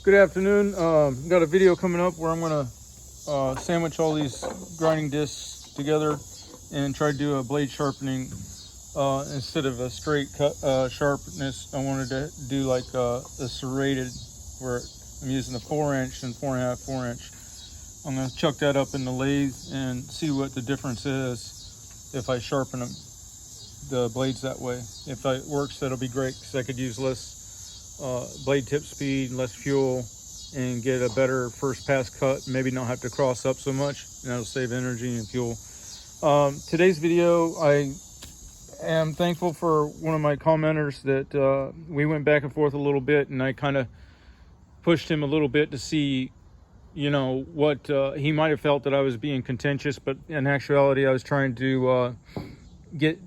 Good afternoon. Got a video coming up where I'm going to sandwich all these grinding discs together and try to do a blade sharpening instead of a straight cut sharpness. I wanted to do like a serrated, where I'm using a 4-inch and 4.5 4-inch. I'm going to chuck that up in the lathe and see what the difference is if I sharpen the blades that way. If it works, that'll be great, because I could use less blade tip speed, less fuel, and get a better first pass cut. Maybe not have to cross up so much, and that'll save energy and fuel. Today's video, I am thankful for one of my commenters that we went back and forth a little bit, and I kind of pushed him a little bit to see, you know, what he might have felt that I was being contentious, but in actuality I was trying to get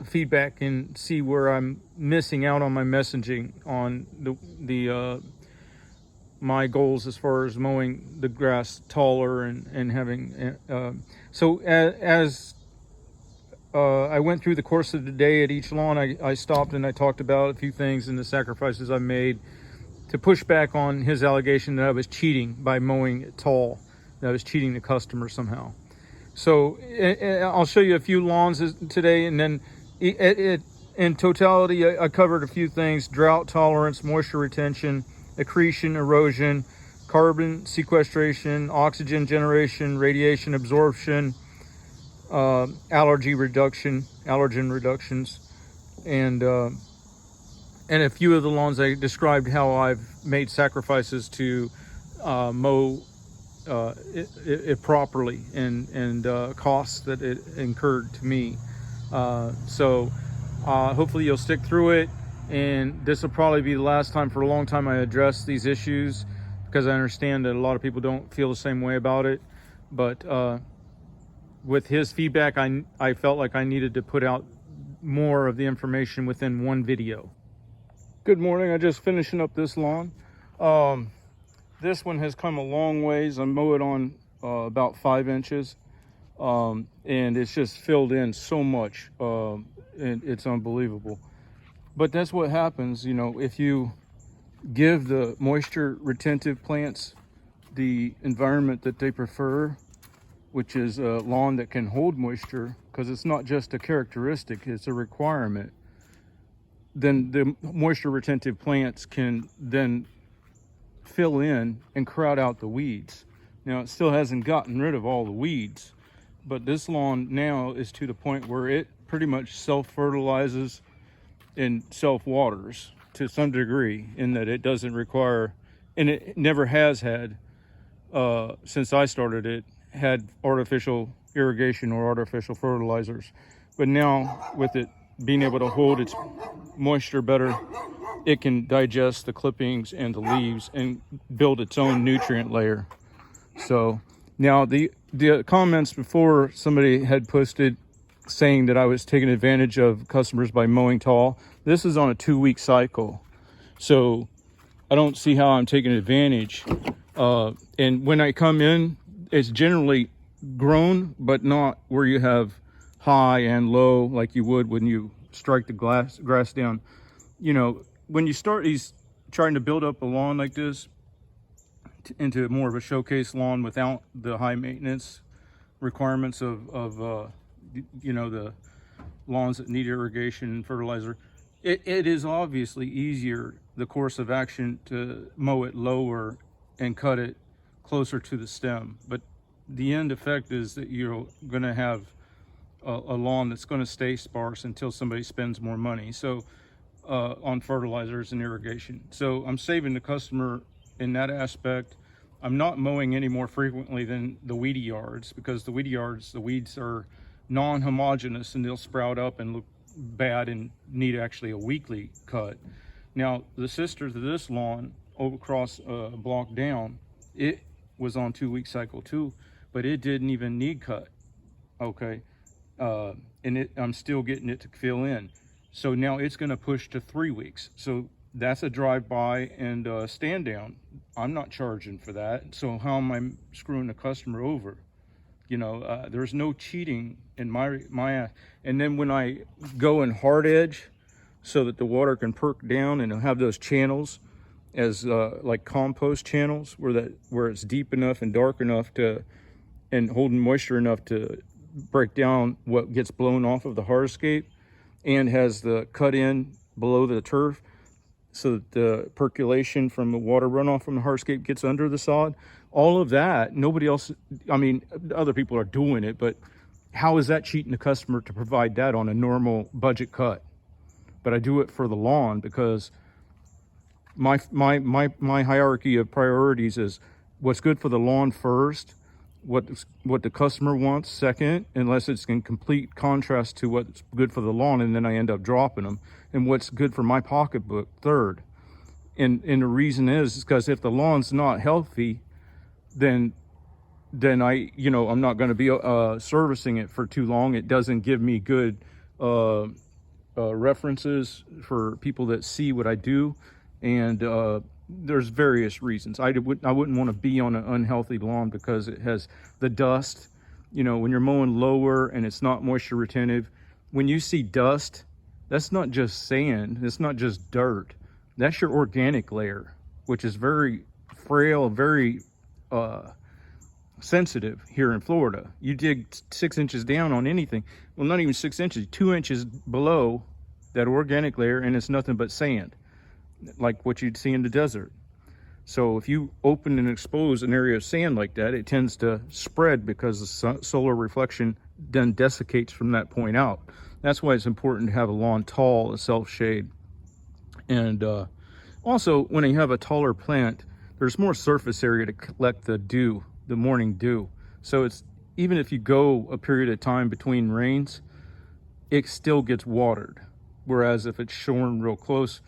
feedback and see where I'm missing out on my messaging on the my goals as far as mowing the grass taller and having so as I went through the course of the day at each lawn, I stopped and I talked about a few things and the sacrifices I made to push back on his allegation that I was cheating by mowing it tall, that I was cheating the customer somehow. So I'll show you a few lawns today, and then in totality, I covered a few things: drought tolerance, moisture retention, accretion, erosion, carbon sequestration, oxygen generation, radiation absorption, allergen reductions, and a few of the lawns I described how I've made sacrifices to mow it properly, and costs that it incurred to me. So hopefully you'll stick through it, and this will probably be the last time for a long time I address these issues, because I understand that a lot of people don't feel the same way about it. But with his feedback, I felt like I needed to put out more of the information within one video. Good morning. I just finishing up this lawn. This one has come a long ways. I mow it on about 5 inches, and it's just filled in so much, and it's unbelievable. But that's what happens, you know, if you give the moisture retentive plants the environment that they prefer, which is a lawn that can hold moisture, because it's not just a characteristic, it's a requirement. Then the moisture retentive plants can then fill in and crowd out the weeds. Now, it still hasn't gotten rid of all the weeds, but this lawn now is to the point where it pretty much self-fertilizes and self-waters to some degree, in that it doesn't require, and it never has had, since I started it, had artificial irrigation or artificial fertilizers. But now, with it being able to hold its moisture better, it can digest the clippings and the leaves and build its own nutrient layer. So now the comments before, somebody had posted saying that I was taking advantage of customers by mowing tall. This is on a 2-week cycle, so I don't see how I'm taking advantage. And when I come in, it's generally grown, but not where you have high and low like you would when you strike the grass down. You know, when you start trying to build up a lawn like this into more of a showcase lawn without the high maintenance requirements of you know, the lawns that need irrigation and fertilizer, it is obviously easier, the course of action, to mow it lower and cut it closer to the stem. But the end effect is that you're going to have a lawn that's going to stay sparse until somebody spends more money on fertilizers and irrigation. So I'm saving the customer in that aspect. I'm not mowing any more frequently than the weedy yards, because the weeds are non-homogeneous, and they'll sprout up and look bad and need actually a weekly cut. Now, the sister to this lawn over across a block down, it was on 2-week cycle too, but it didn't even need cut. Okay. And I'm still getting it to fill in. So now it's going to push to 3 weeks. So that's a drive-by and stand down. I'm not charging for that. So how am I screwing the customer over? You know, there's no cheating in my. And then when I go in hard edge, so that the water can perk down and have those channels, as like compost channels where it's deep enough and dark enough to and holding moisture enough to break down what gets blown off of the hardscape, and has the cut in below the turf so that the percolation from the water runoff from the hardscape gets under the sod. All of that, nobody else, I mean, other people are doing it, but how is that cheating the customer to provide that on a normal budget cut? But I do it for the lawn because my hierarchy of priorities is what's good for the lawn first, what the customer wants second, unless it's in complete contrast to what's good for the lawn, and then I end up dropping them, and what's good for my pocketbook third. And the reason is because if the lawn's not healthy, then I, you know, I'm not going to be servicing it for too long. It doesn't give me good references for people that see what I do, and there's various reasons. I wouldn't want to be on an unhealthy lawn because it has the dust. You know, when you're mowing lower and it's not moisture retentive, when you see dust, that's not just sand, it's not just dirt. That's your organic layer, which is very frail, very sensitive here in Florida. You dig 6 inches down on anything, well, not even 6 inches, 2 inches below that organic layer, and it's nothing but sand, like what you'd see in the desert. So if you open and expose an area of sand like that, it tends to spread because the solar reflection then desiccates from that point out. That's why it's important to have a lawn tall, a self-shade. And also, when you have a taller plant, there's more surface area to collect the dew, the morning dew. So it's, even if you go a period of time between rains, it still gets watered. Whereas if it's shorn real close,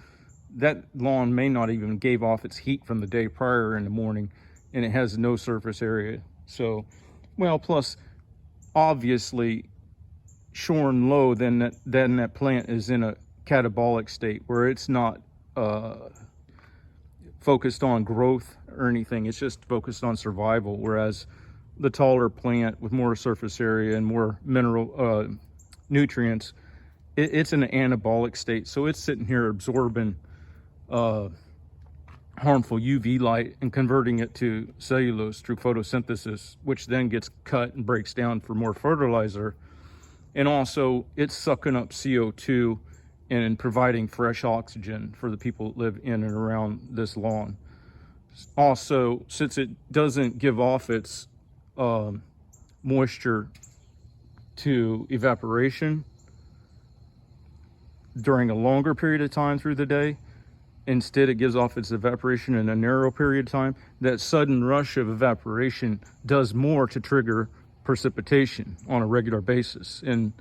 that lawn may not even gave off its heat from the day prior in the morning, and it has no surface area. So, well, plus obviously shorn low, then that plant is in a catabolic state where it's not focused on growth or anything. It's just focused on survival. Whereas the taller plant with more surface area and more mineral nutrients, it's in an anabolic state. So it's sitting here absorbing harmful UV light and converting it to cellulose through photosynthesis, which then gets cut and breaks down for more fertilizer. And also it's sucking up CO2 and providing fresh oxygen for the people that live in and around this lawn. Also, since it doesn't give off its moisture to evaporation during a longer period of time through the day, instead it gives off its evaporation in a narrow period of time, that sudden rush of evaporation does more to trigger precipitation on a regular basis. And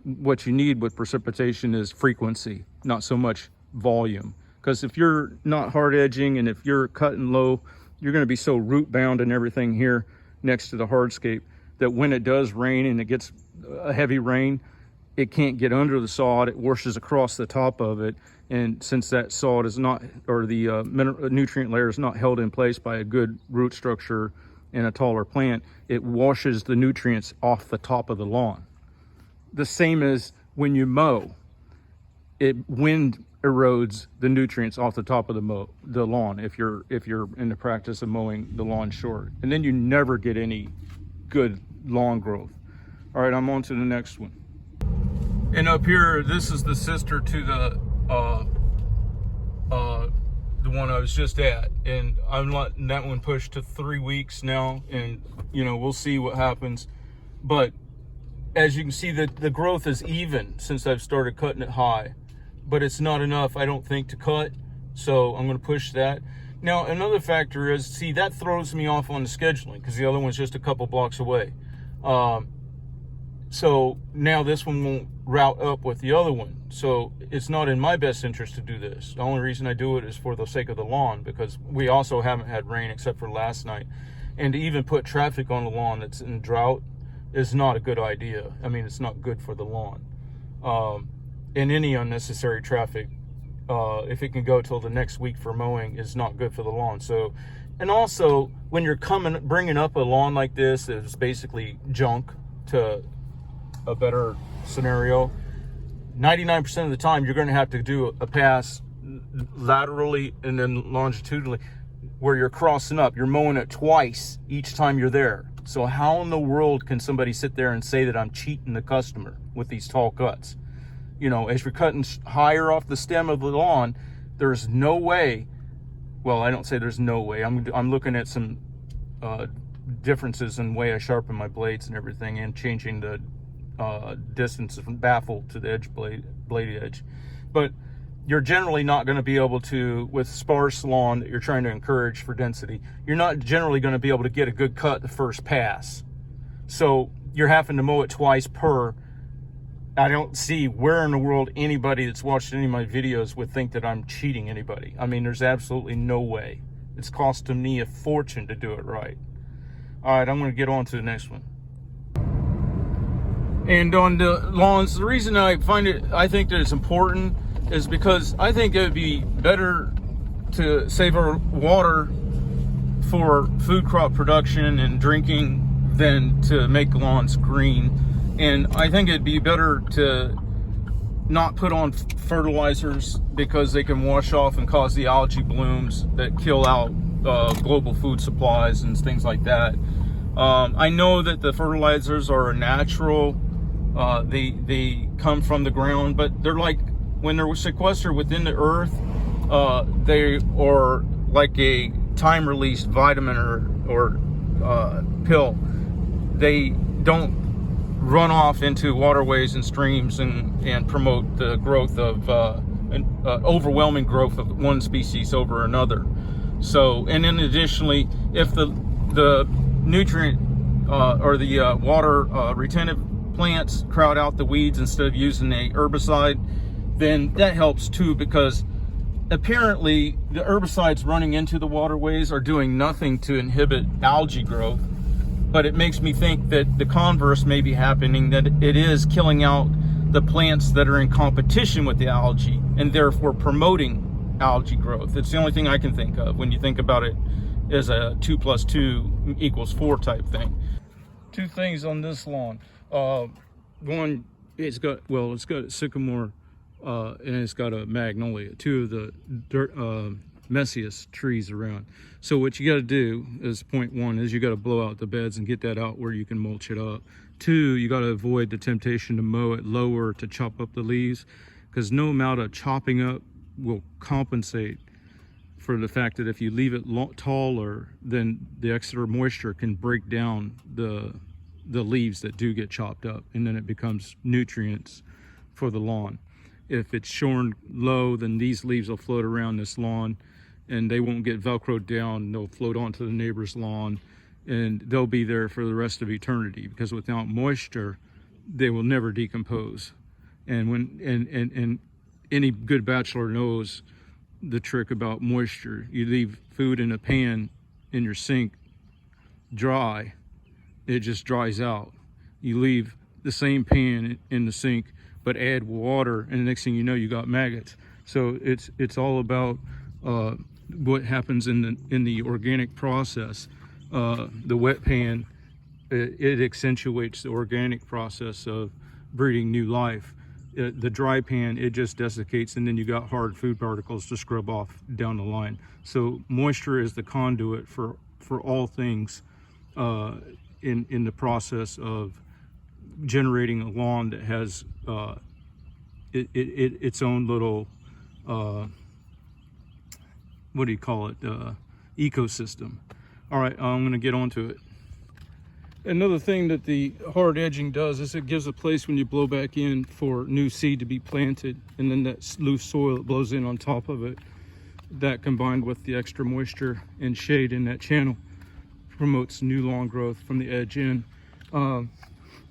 what you need with precipitation is frequency, not so much volume. Because if you're not hard edging and if you're cutting low, you're going to be so root bound and everything here next to the hardscape that when it does rain and it gets a heavy rain, it can't get under the sod. It washes across the top of it. And since that sod is not, or the nutrient layer is not held in place by a good root structure in a taller plant, it washes the nutrients off the top of the lawn. The same as when you mow, wind erodes the nutrients off the top of the lawn if you're in the practice of mowing the lawn short, and then you never get any good lawn growth. All right, I'm on to the next one. And up here, this is the sister to the one I was just at, and I'm letting that one push to 3 weeks now, and you know, we'll see what happens. But as you can see, the growth is even since I've started cutting it high, but it's not enough, I don't think, to cut. So I'm going to push that. Now, another factor is, see, that throws me off on the scheduling because the other one's just a couple blocks away. So now this one won't route up with the other one. So it's not in my best interest to do this. The only reason I do it is for the sake of the lawn, because we also haven't had rain except for last night. And to even put traffic on the lawn that's in drought is not a good idea. I mean, it's not good for the lawn. And any unnecessary traffic, if it can go till the next week for mowing, is not good for the lawn. So, and also when you're bringing up a lawn like this, it's basically junk to a better scenario. 99% of the time, you're going to have to do a pass laterally and then longitudinally, where you're crossing up. You're mowing it twice each time you're there. So how in the world can somebody sit there and say that I'm cheating the customer with these tall cuts? You know, as you're cutting higher off the stem of the lawn, there's no way. Well, I don't say there's no way. I'm looking at some differences in the way I sharpen my blades and everything, and changing the distance from baffle to the edge blade edge. But you're generally not going to be able to, with sparse lawn that you're trying to encourage for density, you're not generally going to be able to get a good cut the first pass. So you're having to mow it twice per. I don't see where in the world anybody that's watched any of my videos would think that I'm cheating anybody. I mean, there's absolutely no way. It's costing me a fortune to do it right. All right, I'm going to get on to the next one. And on the lawns, the reason I think that it's important is because I think it would be better to save our water for food crop production and drinking than to make lawns green. And I think it'd be better to not put on fertilizers, because they can wash off and cause the algae blooms that kill out global food supplies and things like that. I know that the fertilizers are natural. They come from the ground, but they're like, when they're sequestered within the earth, they are like a time-released vitamin or pill. They don't run off into waterways and streams and promote the growth of overwhelming growth of one species over another. So, and then additionally, if the nutrient or the water retentive plants crowd out the weeds instead of using a herbicide, then that helps too, because apparently the herbicides running into the waterways are doing nothing to inhibit algae growth. But it makes me think that the converse may be happening, that it is killing out the plants that are in competition with the algae and therefore promoting algae growth. It's the only thing I can think of when you think about it as a 2 + 2 = 4 type thing. Two things on this lawn. One, it's got sycamore and it's got a magnolia, two of the messiest trees around. So what you got to do is, point one is you got to blow out the beds and get that out where you can mulch it up. Two, you got to avoid the temptation to mow it lower to chop up the leaves, because no amount of chopping up will compensate for the fact that if you leave it taller, then the extra moisture can break down the leaves that do get chopped up, and then it becomes nutrients for the lawn. If it's shorn low, then these leaves will float around this lawn and they won't get velcroed down. They'll float onto the neighbor's lawn and they'll be there for the rest of eternity, because without moisture, they will never decompose. And when any good bachelor knows the trick about moisture. You leave food in a pan in your sink dry, it just dries out. You leave the same pan in the sink but add water, and the next thing you know, you got maggots. So it's all about what happens in the organic process. The wet pan, it accentuates the organic process of breeding new life. The dry pan, it just desiccates, and then you got hard food particles to scrub off down the line. So moisture is the conduit for all things in the process of generating a lawn that has its own little what do you call it, ecosystem. All right, I'm going to get onto it. Another thing that the hard edging does is it gives a place when you blow back in for new seed to be planted, and then that loose soil that blows in on top of it, that combined with the extra moisture and shade in that channel promotes new lawn growth from the edge in.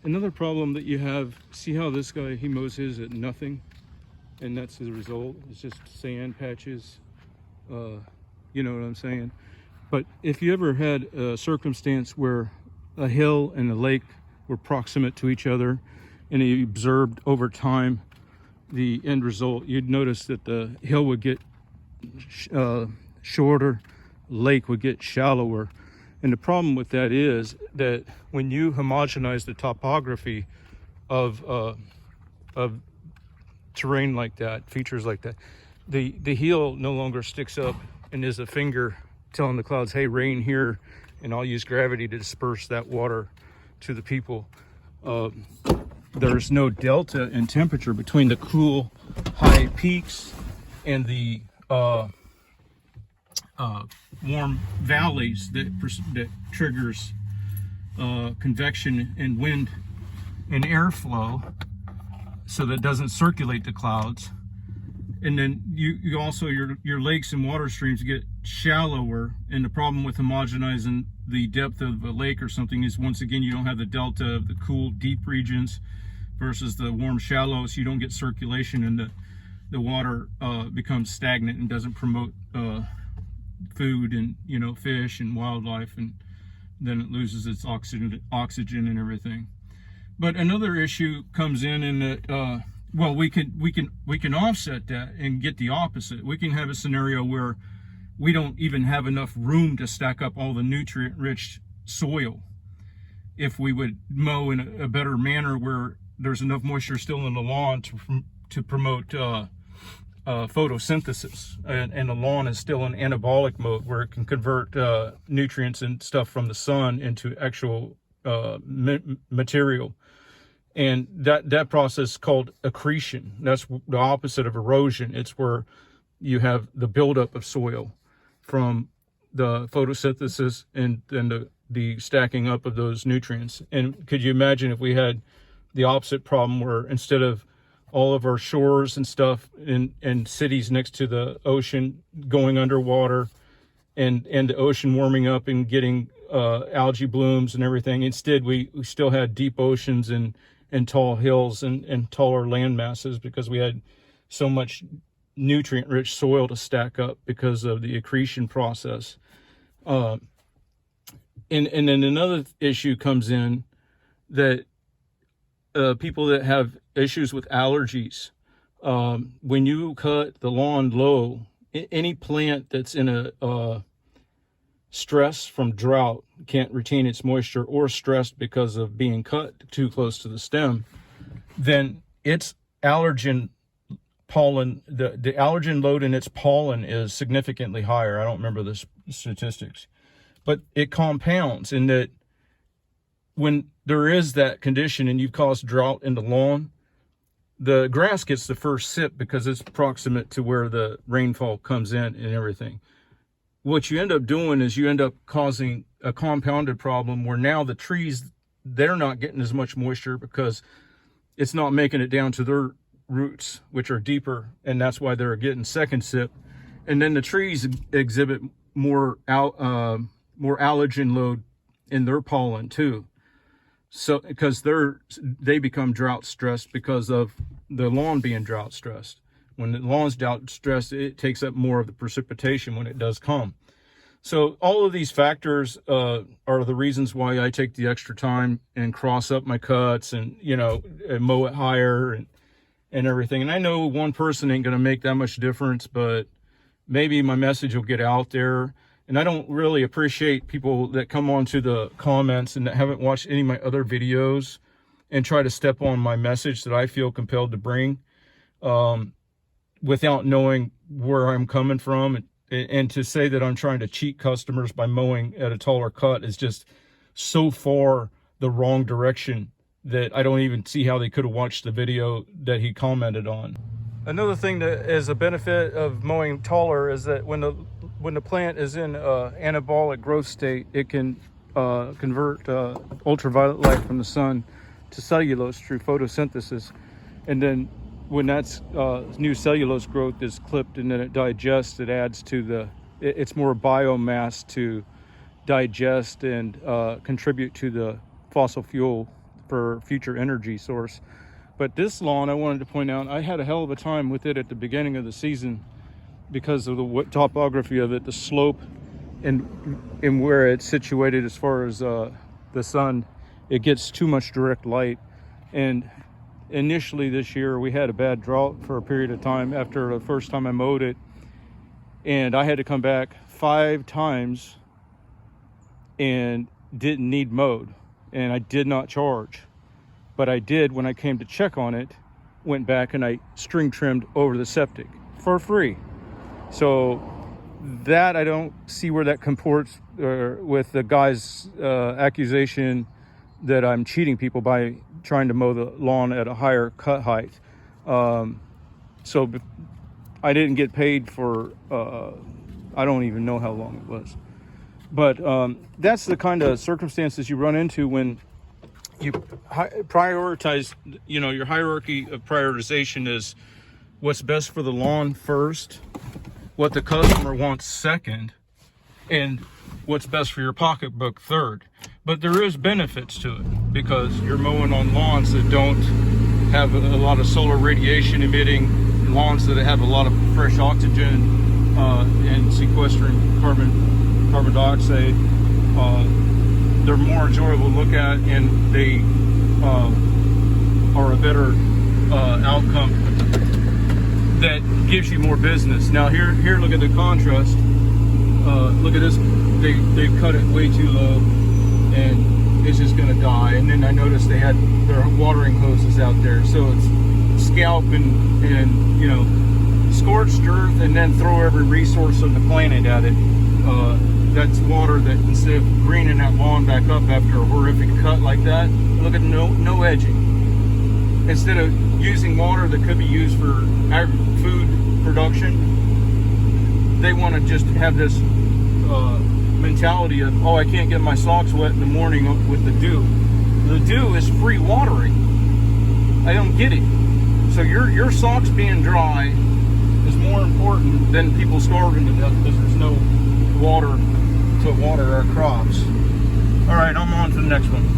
Another problem that you have, see how this guy, he mows his at nothing, and that's the result. It's just sand patches, you know what I'm saying? But if you ever had a circumstance where a hill and a lake were proximate to each other, and you observed over time the end result, you'd notice that the hill would get shorter, lake would get shallower. And the problem with that is that when you homogenize the topography of terrain like that, features like that, the heel no longer sticks up and is a finger telling the clouds, hey, rain here, and I'll use gravity to disperse that water to the people. There's no delta in temperature between the cool high peaks and the warm valleys that triggers convection and wind and airflow, so that it doesn't circulate the clouds. And then you also, your lakes and water streams get shallower, and the problem with homogenizing the depth of a lake or something is, once again, you don't have the delta of the cool deep regions versus the warm shallows. You don't get circulation, and the water becomes stagnant and doesn't promote food and, you know, fish and wildlife, and then it loses its oxygen and everything. But another issue comes in that well, we can offset that and get the opposite. We can have a scenario where we don't even have enough room to stack up all the nutrient-rich soil. If we would mow in a better manner, where there's enough moisture still in the lawn to promote photosynthesis, and the lawn is still in anabolic mode, where it can convert nutrients and stuff from the sun into actual material. And that process is called accretion. That's the opposite of erosion. It's where you have the buildup of soil from the photosynthesis and then the stacking up of those nutrients. And could you imagine if we had the opposite problem, where instead of all of our shores and stuff and cities next to the ocean going underwater, and the ocean warming up and getting algae blooms and everything, instead we still had deep oceans and tall hills and taller land masses, because we had so much nutrient-rich soil to stack up because of the accretion process. And then another issue comes in, that people that have issues with allergies, when you cut the lawn low, any plant that's in a stress from drought, can't retain its moisture, or stressed because of being cut too close to the stem, then its allergen pollen, the allergen load in its pollen is significantly higher. I don't remember the statistics, but it compounds in that when there is that condition and you've caused drought in the lawn, the grass gets the first sip because it's proximate to where the rainfall comes in and everything. What you end up doing is you end up causing a compounded problem, where now the trees, they're not getting as much moisture because it's not making it down to their roots, which are deeper, and that's why they're getting second sip. And then the trees exhibit more allergen load in their pollen too. So because they become drought stressed because of the lawn being drought stressed. When the lawn's drought stressed, it takes up more of the precipitation when it does come. So all of these factors are the reasons why I take the extra time and cross up my cuts and, you know, and mow it higher and everything. And I know one person ain't going to make that much difference, but maybe my message will get out there. And I don't really appreciate people that come onto the comments and that haven't watched any of my other videos and try to step on my message that I feel compelled to bring, without knowing where I'm coming from. And to say that I'm trying to cheat customers by mowing at a taller cut is just so far the wrong direction that I don't even see how they could have watched the video that he commented on. Another thing that is a benefit of mowing taller is that when the plant is in anabolic growth state, it can convert ultraviolet light from the sun to cellulose through photosynthesis. And then when that's new cellulose growth is clipped and then it digests, it adds to it's more biomass to digest and contribute to the fossil fuel for future energy source. But this lawn, I wanted to point out, I had a hell of a time with it at the beginning of the season because of the topography of it, the slope, and where it's situated as far as the sun. It gets too much direct light. And initially this year, we had a bad drought for a period of time after the first time I mowed it. And I had to come back 5 times and didn't need mowed. And I did not charge. But I did, when I came to check on it, went back and I string trimmed over the septic for free. So that, I don't see where that comports with the guy's accusation that I'm cheating people by trying to mow the lawn at a higher cut height. So I didn't get paid for, I don't even know how long it was. But that's the kind of circumstances you run into when you prioritize, your hierarchy of prioritization is what's best for the lawn first, what the customer wants second, and what's best for your pocketbook third. But there is benefits to it because you're mowing on lawns that don't have a lot of solar radiation emitting, lawns that have a lot of fresh oxygen and sequestering carbon dioxide. They're more enjoyable to look at, and they are a better outcome that gives you more business. Now here, look at the contrast. Look at this. They've cut it way too low, and it's just gonna die. And then I noticed they had their watering hoses out there, so it's scalp and scorched earth, and then throw every resource on the planet at it. That's water that, instead of greening that lawn back up after a horrific cut like that, look at no edging. Instead of using water that could be used for food production, they want to just have this mentality of, oh, I can't get my socks wet in the morning with the dew. The dew is free watering. I don't get it. So your socks being dry is more important than people starving to death because there's no water to water our crops. All right, I'm on to the next one.